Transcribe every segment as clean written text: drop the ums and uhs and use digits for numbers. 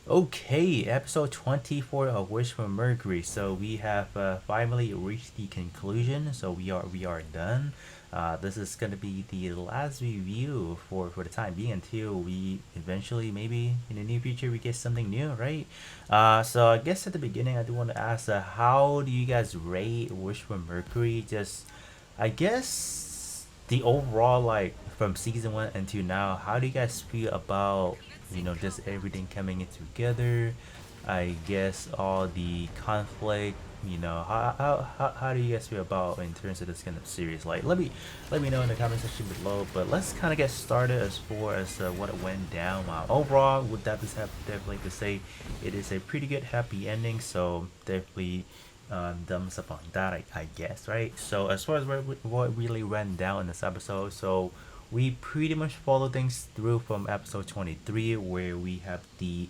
Okay, episode 24 of Wish from Mercury. So we have finally reached the conclusion. So we are done. This is gonna be the last review for the time being until we eventually maybe in the near future we get something new, right? So I guess at the beginning I do want to ask, how do you guys rate Wish from Mercury? Just I guess the overall, like, from season one until now, how do you guys feel about just everything coming in together? I guess all the conflict. How do you guys feel about in terms of this kind of series? Like, let me know in the comment section below. But let's kind of get started as far as what went down. Overall, would definitely to say it is a pretty good happy ending. So definitely thumbs up on that, I guess, right? So as far as what really went down in this episode, so we pretty much follow things through from episode 23, where we have the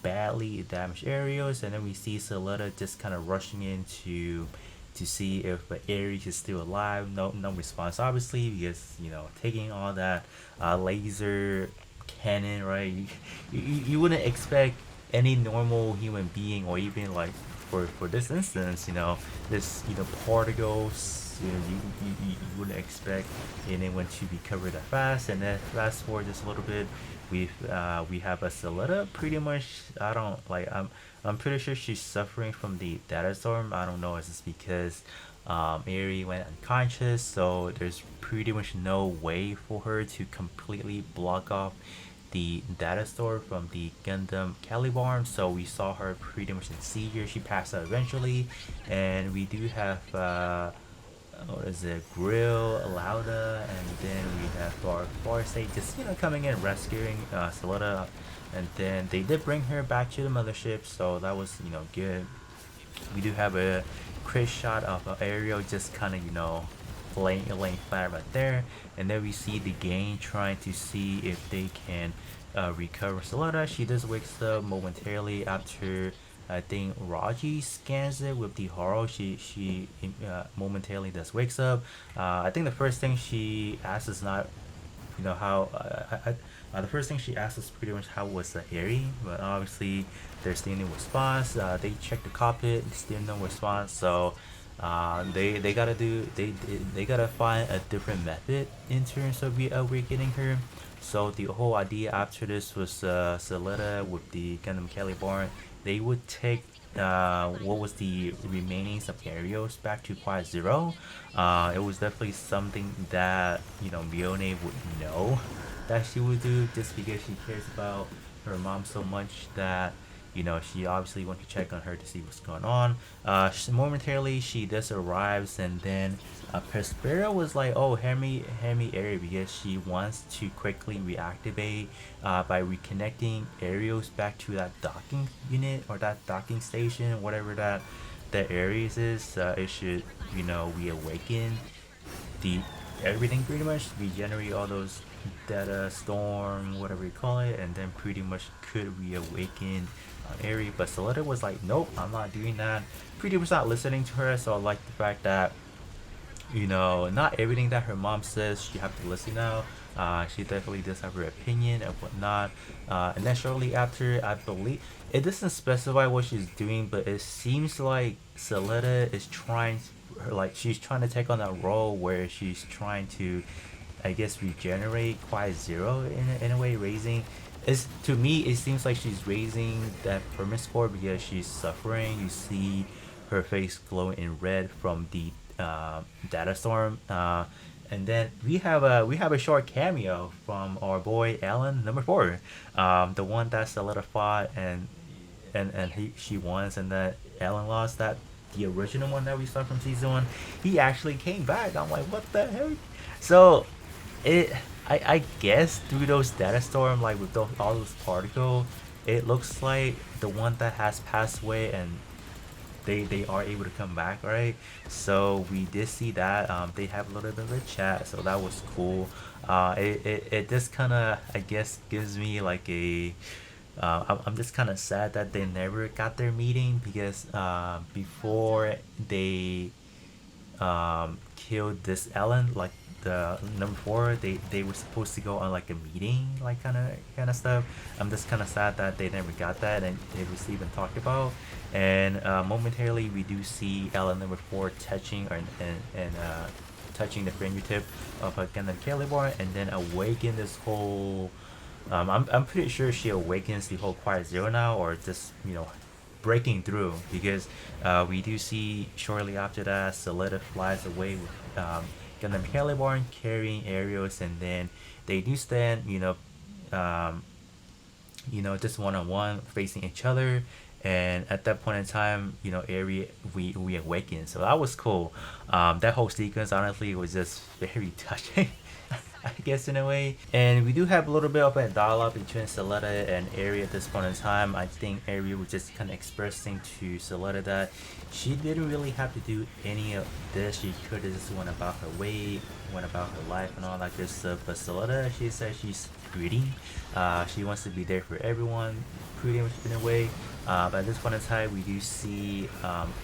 badly damaged areas, and then we see Saletta just kind of rushing in to see if Ares is still alive. No response, obviously, because taking all that laser cannon, right? You wouldn't expect any normal human being, or even like for this instance, this particles, you wouldn't expect anyone to be covered that fast. And then fast forward just a little bit, we have a Celetta pretty much. I don't like. I'm pretty sure she's suffering from the data storm. I don't know. Is this because Eri went unconscious, so there's pretty much no way for her to completely block off the data store from the Gundam Calibarn. So we saw her pretty much in seizure. She passed out eventually, and we do have what is it, Grill, Lauda, and then we have Farsay just coming in rescuing Solida, and then they did bring her back to the mothership, so that was good. We do have a crit shot of Ariel just kind of laying flat right there, and then we see the gang trying to see if they can recover Solana. She just wakes up momentarily after I think Raji scans it with the horror. She momentarily just wakes up. I think the first thing she asks is not how the first thing she asks is pretty much how was the area, but obviously there's still no response. They check the cockpit, still no response. So they gotta they gotta find a different method in terms of we getting her. So the whole idea after this was Saletta with the Gundam Calibarn, they would take what was the remaining sub-areas back to Quiet Zero. It was definitely something that Mione would know that she would do, just because she cares about her mom so much that she obviously went to check on her to see what's going on. Momentarily she just arrives, and then Prospera was like, "Oh, hand me Aerie," because she wants to quickly reactivate by reconnecting Aerials back to that docking unit or that docking station, whatever that Aries is. It should reawaken the everything, pretty much regenerate all those data storm, whatever you call it, and then pretty much could reawaken Eri. But Soletta was like, nope, I'm not doing that. Pretty much not listening to her. So I like the fact that not everything that her mom says she have to listen now. She definitely does have her opinion and whatnot. And then shortly after, I believe it doesn't specify what she's doing, but it seems like Celetta is trying, like she's trying to take on that role where she's trying to, I guess, regenerate Quiet Zero in a way, raising. Is to me, it seems like she's raising that permit score because she's suffering. You see her face glowing in red from the data storm. And then we have a short cameo from our boy Alan number four, the one that solidified and she won, and that Alan lost, that the original one that we saw from season one. He actually came back. I'm like, what the hell? So it I guess through those data storm, like with all those particles, it looks like the one that has passed away, and they are able to come back, right? So we did see that they have a little bit of a chat, so that was cool. It just kind of, I guess, gives me like a I'm just kind of sad that they never got their meeting, because before they killed this Ellen, like the number four, they were supposed to go on like a meeting, like kind of stuff. I'm just kind of sad that they never got that and it was even talked about. And momentarily we do see Ellen number four touching and touching the fingertip of a Gundam Caliber and then awaken this whole. I'm pretty sure she awakens the whole Quiet Zero now, or just breaking through, because we do see shortly after that Solita flies away with Gundam Caliborn carrying aerials, and then they do stand um, just one on one facing each other. And at that point in time, Aerie we awakened, so that was cool. That whole sequence honestly was just very touching. I guess in a way. And we do have a little bit of a dialogue between Soleta and Aerie at this point in time. I think Aerie was just kind of expressing to Soleta that she didn't really have to do any of this. She could have just went about her way, went about her life and all that good stuff. But Soleta, she says she's greedy. She wants to be there for everyone, pretty much in a way. But at this point in time, we do see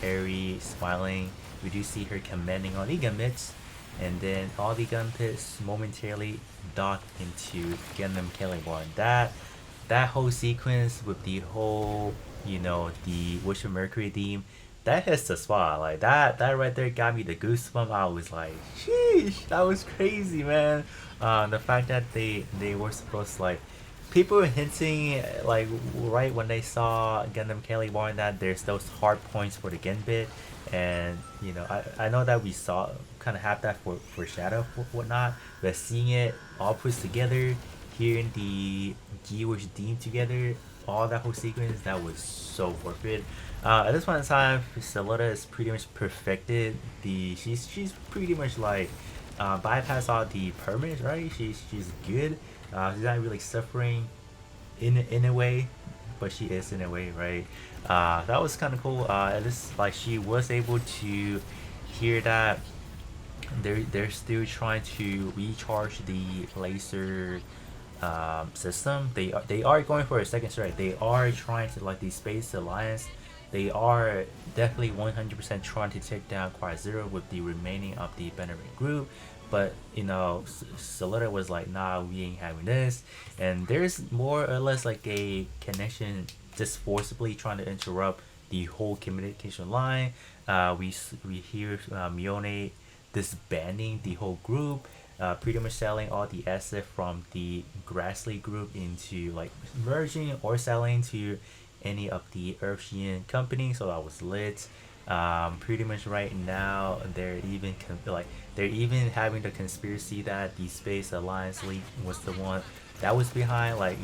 Aerie smiling. We do see her commending on the Gambits. And then all the gun pits momentarily dock into Gundam Caliborn. That whole sequence with the whole, the Wish of Mercury theme, that hits the spot. Like that right there got me the goosebump. I was like, sheesh, that was crazy, man. The fact that they were supposed to, like, people were hinting, like, right when they saw Gundam Caliborn, that there's those hard points for the Genbit. And I know that we saw kind of have that for Shadow whatnot, but seeing it all put together, hearing the Gears theme together, all that whole sequence, that was so worth it. At this point in time, Soleta is pretty much perfected. She's pretty much like bypass all the permits, right? She's good. She's not really suffering in a way, but she is in a way, right? That was kind of cool. This, like, she was able to hear that they're still trying to recharge the laser system. They are going for a second strike. They are trying to, like, the Space Alliance. They are definitely 100% trying to take down Quad Zero with the remaining of the Benedict group. But Solita was like, nah, we ain't having this. And there's more or less like a connection, just forcibly trying to interrupt the whole communication line. We hear Mione disbanding the whole group, pretty much selling all the assets from the Grassley group into, like, merging or selling to any of the Earthshian companies. So that was lit. Pretty much right now they're even they're even having the conspiracy that the Space Alliance League was the one that was behind, like,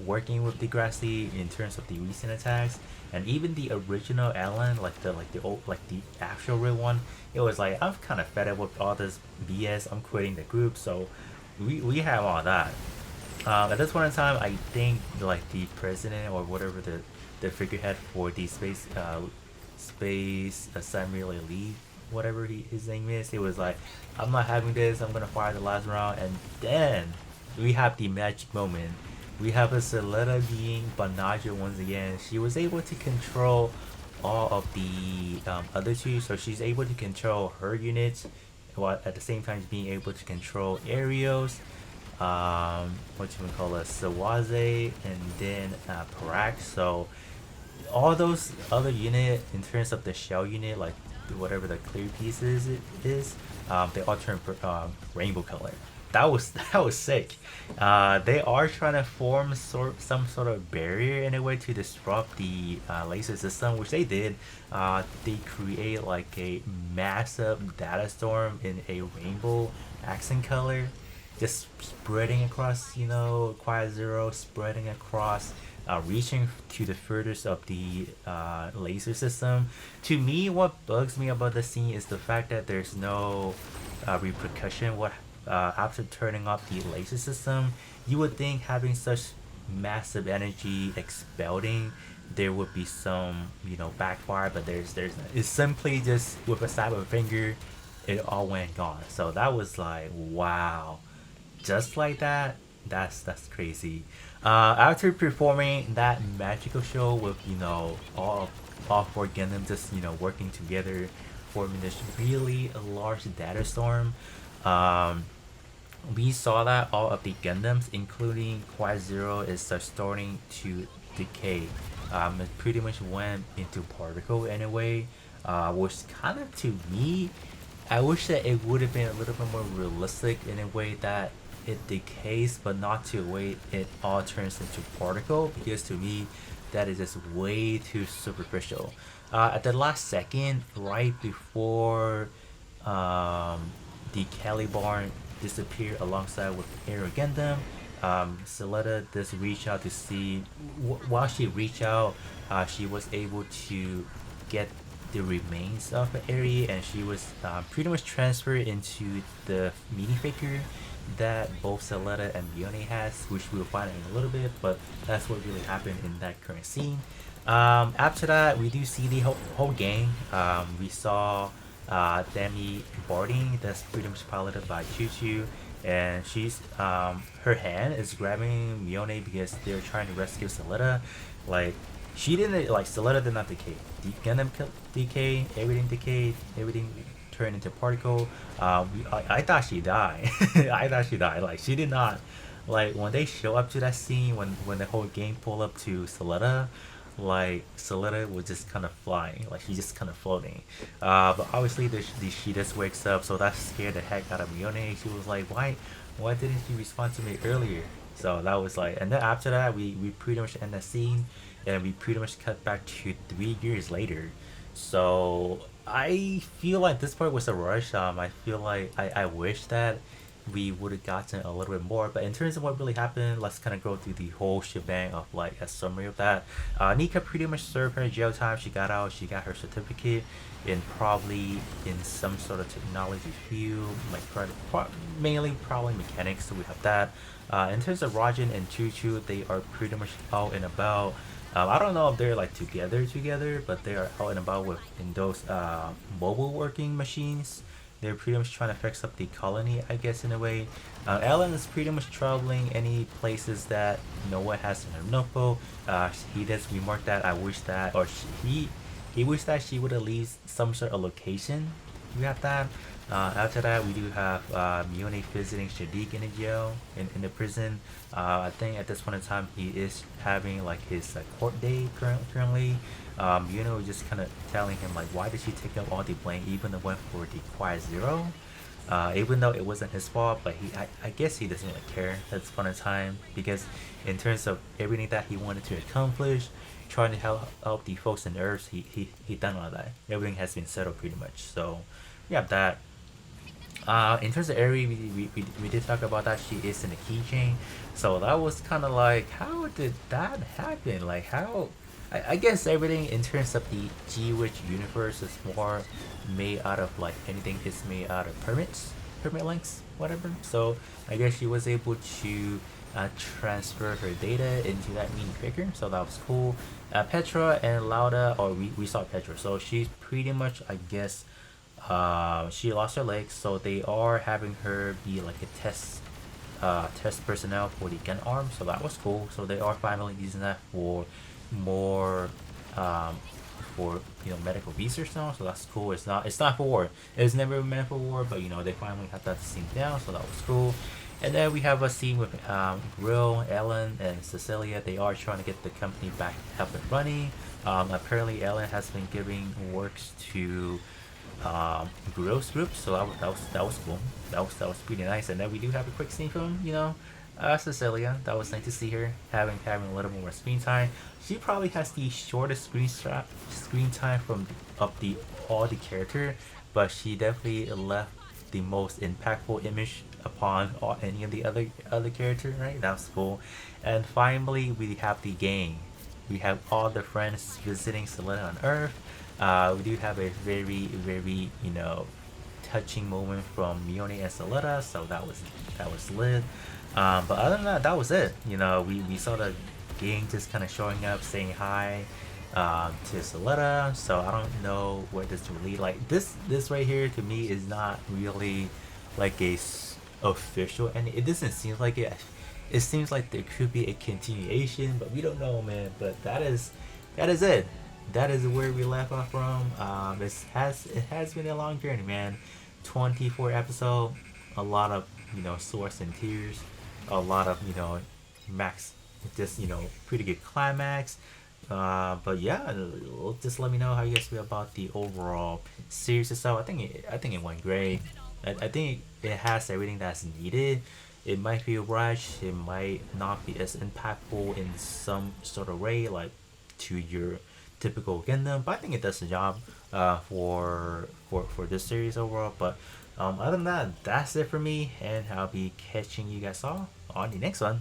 working with the Grassley in terms of the recent attacks. And even the original Ellen, like the old, like the actual real one, it was like, I'm kind of fed up with all this BS, I'm quitting the group. So we have all that. At this point in time, I think, like, the president or whatever the figurehead for the space assembly league, whatever his name is, he was like, I'm not having this, I'm gonna fire the last round. And then we have the magic moment. We have a Soleta being Banaja once again. She was able to control all of the other two, so she's able to control her units while at the same time being able to control Arios, what you would call a Sawaze, and then Parax. So all those other unit, in terms of the shell unit, like whatever the clear pieces it is, they all turn rainbow color. That was sick. They are trying to form some sort of barrier in a way to disrupt the laser system, which they did. They create like a massive data storm in a rainbow accent color, just spreading across, Quiet Zero, spreading across, reaching to the furthest of the laser system. To me, what bugs me about the scene is the fact that there's no repercussion. After turning off the laser system, you would think having such massive energy exploding, there would be some, backfire, but there's not. It's simply just with a snap of a finger, it all went gone. So that was like, wow, just like that. That's crazy. After performing that magical show with, all four Gundam just, working together, forming this really large data storm. we saw that all of the Gundams, including Quad Zero, is starting to decay. It pretty much went into particle anyway, which kind of to me, I wish that it would have been a little bit more realistic in a way that it decays, but not to a way it all turns into particle. Because to me, that is just way too superficial. At the last second, right before the Caliban disappeared alongside with Air Gundam. Celetta does reach out to see. While she reached out, she was able to get the remains of Eri, and she was pretty much transferred into the minifigure that both Celetta and Mione has, which we'll find in a little bit. But that's what really happened in that current scene. After that, we do see the whole gang. We saw Demi boarding. That's pretty much piloted by Choo Choo, and she's her hand is grabbing Mione because they're trying to rescue Celetta. Like she didn't like Celetta did not decay. The Gundam decay, everything decayed, everything turned into particle. I thought she died. I thought she died. Like she did not. Like when they show up to that scene when the whole gang pull up to Celetta, like Celetta was just kind of flying, like she's just kind of floating. But obviously she just wakes up, so that scared the heck out of Mione. She was like, why didn't you respond to me earlier? So that was like, and then after that we pretty much end the scene, and we pretty much cut back to 3 years later. So I feel like this part was a rush. I feel like I wish that we would have gotten a little bit more. But in terms of what really happened, let's kind of go through the whole shebang of like a summary of that. Nika pretty much served her jail time. She got out. She got her certificate in probably in some sort of technology field, like mainly probably mechanics. So we have that. In terms of Rajin and Choo Choo, they are pretty much out and about. I don't know if they're like together, but they are out and about with in those mobile working machines. They're pretty much trying to fix up the colony, I guess, in a way. Alan is pretty much traveling any places that Noah has in her notebook. He does remark that I wish that, or he wished that she would at least some sort of location. We have that. After that, we do have Mione visiting Shadiq in the jail, in the prison. I think at this point in time, he is having like his court day currently. Mione was just kind of telling him like, why did she take up all the blame, even the one for the Quiet Zero? Even though it wasn't his fault, but I guess he doesn't really care at this point in time, because in terms of everything that he wanted to accomplish, trying to help the folks in Earth, he done all that. Everything has been settled pretty much. So we have that. In terms of Eri, we did talk about that she is in the keychain, so that was kind of like, how did that happen? Like how? I guess everything in terms of the G-Witch universe is more made out of like anything is made out of permit links, whatever. So I guess she was able to transfer her data into that mini figure, so that was cool. Petra and Lauda, or we saw Petra, so she's pretty much, I guess, she lost her legs, so they are having her be like a test personnel for the gun arm, so that was cool. So they are finally using that for more for medical research now, so that's cool. It's not for war. It's never meant for war, but they finally have that scene down, so that was cool. And then we have a scene with Grill, Ellen, and Cecilia. They are trying to get the company back up and running. Apparently, Ellen has been giving works to Grill's group, so that was cool. That was pretty nice. And then we do have a quick scene from Cecilia. That was nice to see her having a little more screen time. She probably has the shortest screen time from all the character, but she definitely left the most impactful image upon any of the other character, right? That was cool. And finally, we have the gang. We have all the friends visiting Celetta on Earth. We do have a very touching moment from Mione and Celetta, so that was lit. But other than that, that was it. We saw the gang just kind of showing up, saying hi to Celetta. So I don't know where this will lead. Like this right here to me is not really like a official, and it doesn't seem like it. It seems like there could be a continuation, but we don't know, man. But that is it. That is where we left off from. It has been a long journey, man. 24 episodes, a lot of swords and tears, a lot of max, just pretty good climax. But yeah, just let me know how you guys feel about the overall series itself. I think it went great. I think it has everything that's needed. It might be rushed. It might not be as impactful in some sort of way, like to your typical Gundam. But I think it does the job for this series overall. But other than that, that's it for me, and I'll be catching you guys all on the next one.